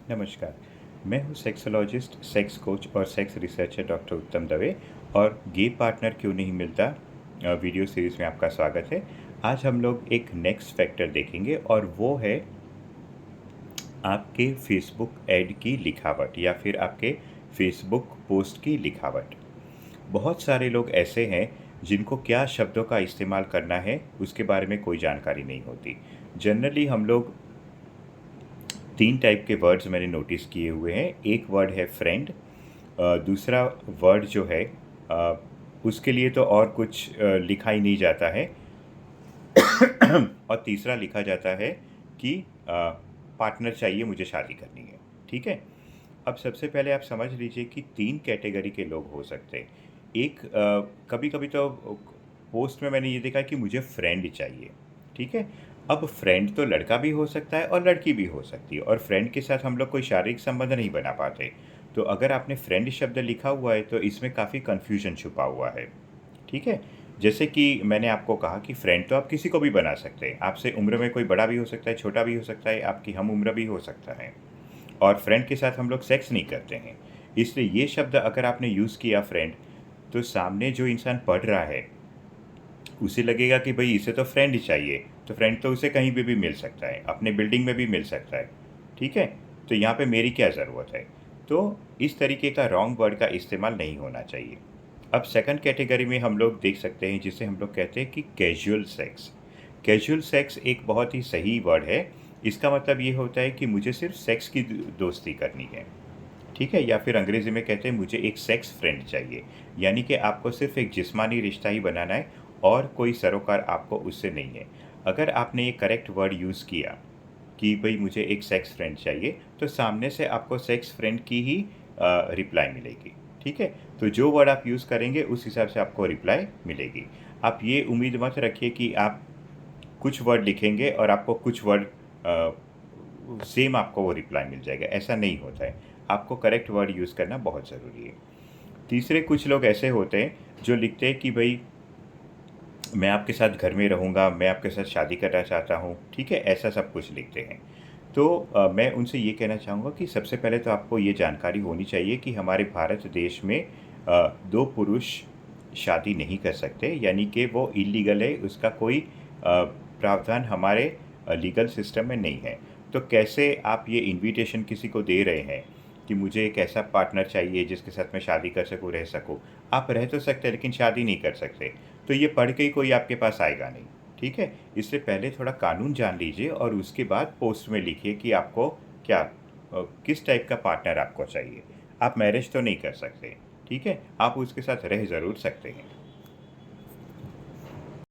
नमस्कार। मैं हूँ सेक्सोलॉजिस्ट, सेक्स कोच और सेक्स रिसर्चर डॉक्टर उत्तम दवे और गे पार्टनर क्यों नहीं मिलता वीडियो सीरीज़ में आपका स्वागत है। आज हम लोग एक नेक्स्ट फैक्टर देखेंगे और वो है आपके फेसबुक ऐड की लिखावट या फिर आपके फेसबुक पोस्ट की लिखावट। बहुत सारे लोग ऐसे हैं जिनको क्या शब्दों का इस्तेमाल करना है उसके बारे में कोई जानकारी नहीं होती। जनरली हम लोग 3 टाइप के वर्ड्स मैंने नोटिस किए हुए हैं। एक वर्ड है फ्रेंड, दूसरा वर्ड जो है अ, उसके लिए तो और कुछ लिखा ही नहीं जाता है और तीसरा लिखा जाता है कि पार्टनर चाहिए, मुझे शादी करनी है। ठीक है? अब सबसे पहले आप समझ लीजिए कि 3 कैटेगरी के लोग हो सकते हैं। एक कभी-कभी तो पोस्ट में मैंने ये देखा है कि मुझे फ्रेंड चाहिए। ठीक है? अब फ्रेंड तो लड़का भी हो सकता है और लड़की भी हो सकती है और फ्रेंड के साथ हम लोग कोई शारीरिक संबंध नहीं बना पाते। तो अगर आपने फ्रेंड शब्द लिखा हुआ है तो इसमें काफ़ी कन्फ्यूजन छुपा हुआ है। ठीक है? जैसे कि मैंने आपको कहा कि फ्रेंड तो आप किसी को भी बना सकते हैं। आपसे उम्र में कोई बड़ा भी हो सकता है, छोटा भी हो सकता है, आपकी हम उम्र भी हो सकता है। और फ्रेंड के साथ हम लोग सेक्स नहीं करते हैं। इसलिए ये शब्द अगर आपने यूज़ किया फ्रेंड, तो सामने जो इंसान पढ़ रहा है, उसे लगेगा कि भई इसे तो फ्रेंड ही चाहिए, तो फ्रेंड तो उसे कहीं पे भी मिल सकता है, अपने बिल्डिंग में भी मिल सकता है। ठीक है? तो यहाँ पे मेरी क्या ज़रूरत है? तो इस तरीके का रॉन्ग वर्ड का इस्तेमाल नहीं होना चाहिए। अब सेकंड कैटेगरी में हम लोग देख सकते हैं जिसे हम लोग कहते हैं कि कैज़ुअल सेक्स। कैज़ुअल सेक्स एक बहुत ही सही वर्ड है। इसका मतलब ये होता है कि मुझे सिर्फ़ सेक्स की दोस्ती करनी है। ठीक है? या फिर अंग्रेज़ी में कहते हैं मुझे एक सेक्स फ्रेंड चाहिए। यानी कि आपको सिर्फ़ एक जिस्मानी रिश्ता ही बनाना है और कोई सरोकार आपको उससे नहीं है। अगर आपने ये करेक्ट वर्ड यूज़ किया कि भई मुझे एक सेक्स फ्रेंड चाहिए, तो सामने से आपको सेक्स फ्रेंड की ही रिप्लाई मिलेगी। ठीक है? तो जो वर्ड आप यूज़ करेंगे उस हिसाब से आपको रिप्लाई मिलेगी। आप ये उम्मीद मत रखिए कि आप कुछ वर्ड लिखेंगे और आपको कुछ वर्ड सेम आपको वो रिप्लाई मिल जाएगा, ऐसा नहीं होता है। आपको करेक्ट वर्ड यूज़ करना बहुत ज़रूरी है। तीसरे कुछ लोग ऐसे होते हैं जो लिखते हैं कि भई मैं आपके साथ घर में रहूँगा, मैं आपके साथ शादी करना चाहता हूँ, ठीक है? ऐसा सब कुछ लिखते हैं। तो मैं उनसे ये कहना चाहूँगा कि सबसे पहले तो आपको ये जानकारी होनी चाहिए कि हमारे भारत देश में 2 पुरुष शादी नहीं कर सकते, यानी कि वो इल्लीगल है, उसका कोई प्रावधान हमारे लीगल सिस्टम में नहीं है। तो कैसे आप ये इन्विटेशन किसी को दे रहे हैं कि मुझे एक ऐसा पार्टनर चाहिए जिसके साथ मैं शादी कर सकूँ, रह सकूँ। आप रह तो सकते हैं लेकिन शादी नहीं कर सकते। तो ये पढ़ के ही कोई आपके पास आएगा नहीं। ठीक है? इसलिए पहले थोड़ा कानून जान लीजिए और उसके बाद पोस्ट में लिखिए कि आपको क्या किस टाइप का पार्टनर आपको चाहिए। आप मैरिज तो नहीं कर सकते। ठीक है? आप उसके साथ रह ज़रूर सकते हैं।